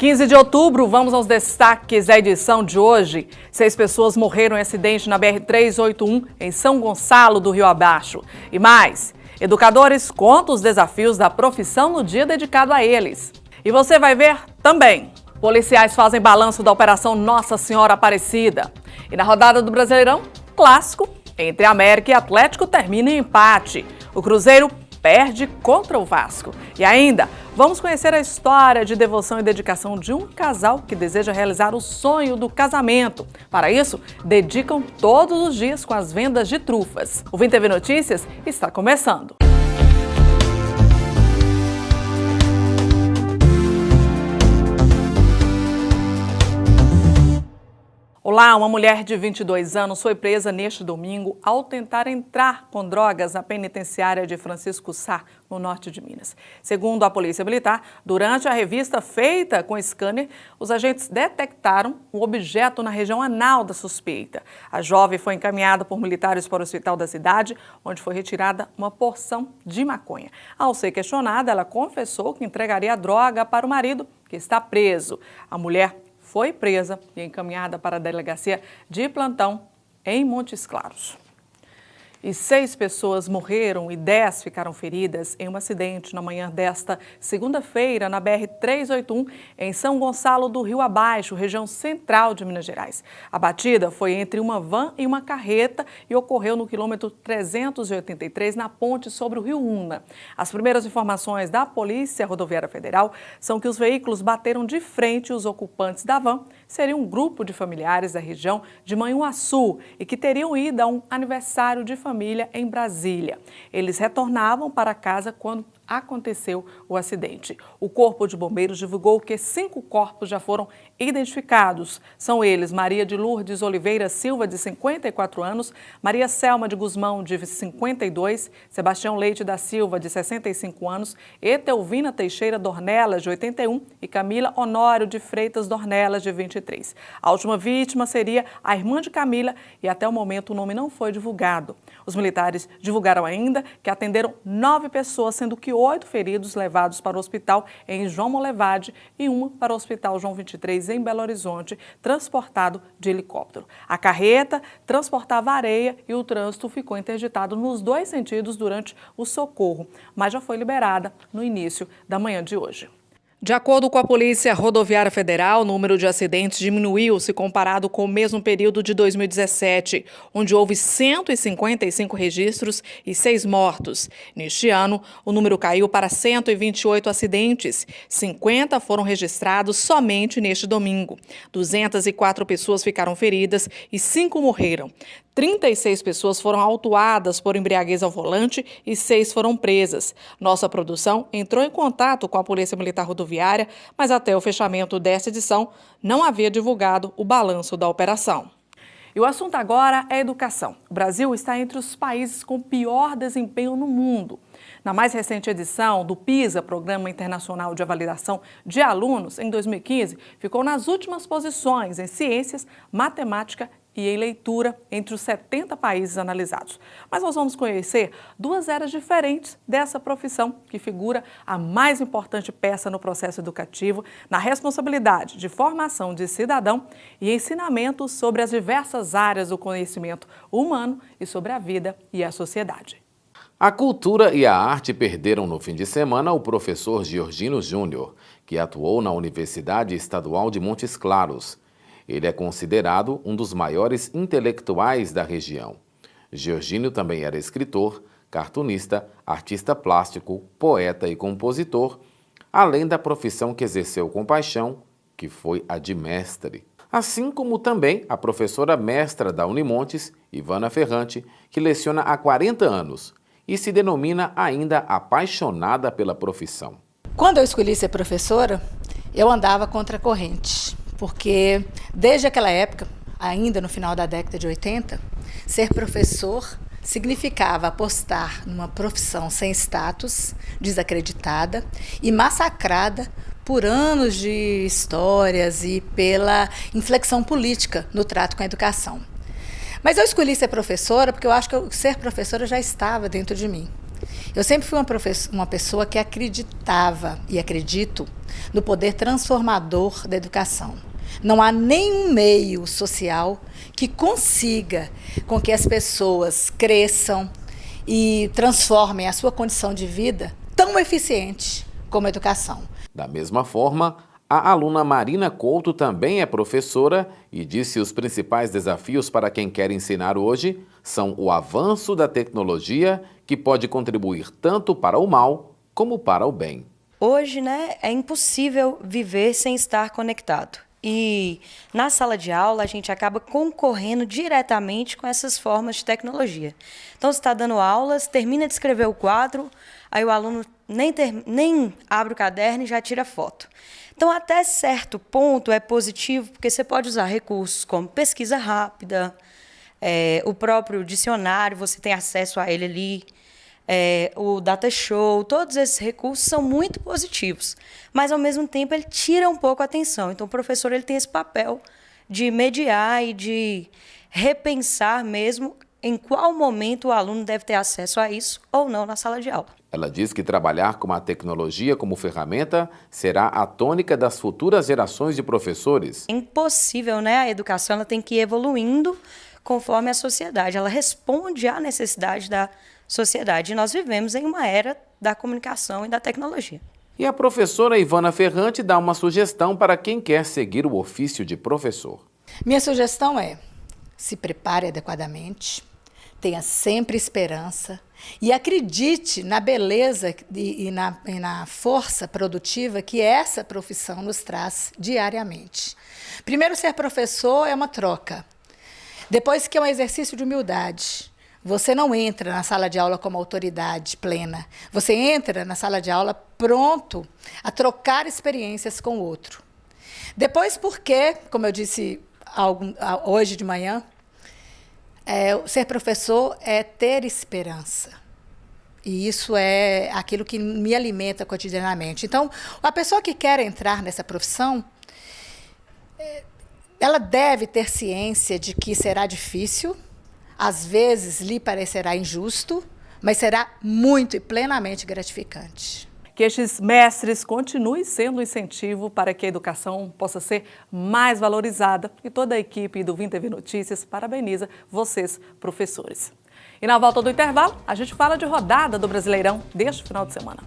15 de outubro, vamos aos destaques da edição de hoje. 6 pessoas morreram em acidente na BR-381 em São Gonçalo do Rio Abaixo. E mais, educadores contam os desafios da profissão no dia dedicado a eles. E você vai ver também. Policiais fazem balanço da Operação Nossa Senhora Aparecida. E na rodada do Brasileirão, clássico entre América e Atlético termina em empate. O Cruzeiro perde contra o Vasco. E ainda, vamos conhecer a história de devoção e dedicação de um casal que deseja realizar o sonho do casamento. Para isso, dedicam todos os dias com as vendas de trufas. O Vim TV Notícias está começando. Olá, uma mulher de 22 anos foi presa neste domingo ao tentar entrar com drogas na penitenciária de Francisco Sá, no norte de Minas. Segundo a Polícia Militar, durante a revista feita com scanner, os agentes detectaram um objeto na região anal da suspeita. A jovem foi encaminhada por militares para o hospital da cidade, onde foi retirada uma porção de maconha. Ao ser questionada, ela confessou que entregaria a droga para o marido, que está preso. A mulher foi presa e encaminhada para a delegacia de plantão em Montes Claros. E 6 pessoas morreram e 10 ficaram feridas em um acidente na manhã desta segunda-feira na BR-381 em São Gonçalo do Rio Abaixo, região central de Minas Gerais. A batida foi entre uma van e uma carreta e ocorreu no quilômetro 383 na ponte sobre o Rio Una. As primeiras informações da Polícia Rodoviária Federal são que os veículos bateram de frente e os ocupantes da van seriam um grupo de familiares da região de Manhuaçu e que teriam ido a um aniversário de família em Brasília. Eles retornavam para casa quando aconteceu o acidente. O Corpo de Bombeiros divulgou que 5 corpos já foram identificados. São eles Maria de Lourdes Oliveira Silva, de 54 anos, Maria Selma de Guzmão, de 52, Sebastião Leite da Silva, de 65 anos, Etelvina Teixeira Dornelas, de 81 e Camila Honório de Freitas Dornelas, de 23. A última vítima seria a irmã de Camila e até o momento o nome não foi divulgado. Os militares divulgaram ainda que atenderam 9 pessoas, sendo que 8 feridos levados para o hospital em João Molevade e 1 para o Hospital João 23 em Belo Horizonte, transportado de helicóptero. A carreta transportava areia e o trânsito ficou interditado nos 2 sentidos durante o socorro, mas já foi liberada no início da manhã de hoje. De acordo com a Polícia Rodoviária Federal, o número de acidentes diminuiu se comparado com o mesmo período de 2017, onde houve 155 registros e 6 mortos. Neste ano, o número caiu para 128 acidentes. 50 foram registrados somente neste domingo. 204 pessoas ficaram feridas e 5 morreram. 36 pessoas foram autuadas por embriaguez ao volante e 6 foram presas. Nossa produção entrou em contato com a Polícia Militar Rodoviária, mas até o fechamento desta edição não havia divulgado o balanço da operação. E o assunto agora é educação. O Brasil está entre os países com pior desempenho no mundo. Na mais recente edição do PISA, Programa Internacional de Avaliação de Alunos, em 2015, ficou nas últimas posições em ciências, matemática e em leitura entre os 70 países analisados. Mas nós vamos conhecer 2 eras diferentes dessa profissão, que figura a mais importante peça no processo educativo, na responsabilidade de formação de cidadão e ensinamento sobre as diversas áreas do conhecimento humano e sobre a vida e a sociedade. A cultura e a arte perderam no fim de semana o professor Georgino Júnior, que atuou na Universidade Estadual de Montes Claros. Ele é considerado um dos maiores intelectuais da região. Georgino também era escritor, cartunista, artista plástico, poeta e compositor, além da profissão que exerceu com paixão, que foi a de mestre. Assim como também a professora mestra da Unimontes, Ivana Ferrante, que leciona há 40 anos e se denomina ainda apaixonada pela profissão. Quando eu escolhi ser professora, eu andava contra a corrente. Porque desde aquela época, ainda no final da década de 80, ser professor significava apostar numa profissão sem status, desacreditada e massacrada por anos de histórias e pela inflexão política no trato com a educação. Mas eu escolhi ser professora porque eu acho que ser professora já estava dentro de mim. Eu sempre fui uma pessoa que acreditava e acredito no poder transformador da educação. Não há nenhum meio social que consiga com que as pessoas cresçam e transformem a sua condição de vida tão eficiente como a educação. Da mesma forma, a aluna Marina Couto também é professora e disse que os principais desafios para quem quer ensinar hoje são o avanço da tecnologia, que pode contribuir tanto para o mal como para o bem. Hoje, é impossível viver sem estar conectado. E na sala de aula a gente acaba concorrendo diretamente com essas formas de tecnologia. Então você está dando aulas, termina de escrever o quadro, aí o aluno nem abre o caderno e já tira foto. Então até certo ponto é positivo, porque você pode usar recursos como pesquisa rápida, o próprio dicionário, você tem acesso a ele ali, o data show, todos esses recursos são muito positivos, mas ao mesmo tempo ele tira um pouco a atenção. Então o professor ele tem esse papel de mediar e de repensar mesmo em qual momento o aluno deve ter acesso a isso ou não na sala de aula. Ela diz que trabalhar com a tecnologia como ferramenta será a tônica das futuras gerações de professores. É impossível, a educação ela tem que ir evoluindo conforme a sociedade. Ela responde à necessidade da sociedade. E nós vivemos em uma era da comunicação e da tecnologia. E a professora Ivana Ferrante dá uma sugestão para quem quer seguir o ofício de professor. Minha sugestão é: se prepare adequadamente, tenha sempre esperança e acredite na beleza e na força produtiva que essa profissão nos traz diariamente. Primeiro, ser professor é uma troca. Depois, que é um exercício de humildade. Você não entra na sala de aula como autoridade plena. Você entra na sala de aula pronto a trocar experiências com o outro. Depois, porque, como eu disse hoje de manhã, ser professor é ter esperança. E isso é aquilo que me alimenta cotidianamente. Então, a pessoa que quer entrar nessa profissão, ela deve ter ciência de que será difícil, às vezes lhe parecerá injusto, mas será muito e plenamente gratificante. Que estes mestres continuem sendo um incentivo para que a educação possa ser mais valorizada, e toda a equipe do Vim TV Notícias parabeniza vocês, professores. E na volta do intervalo, a gente fala de rodada do Brasileirão deste final de semana.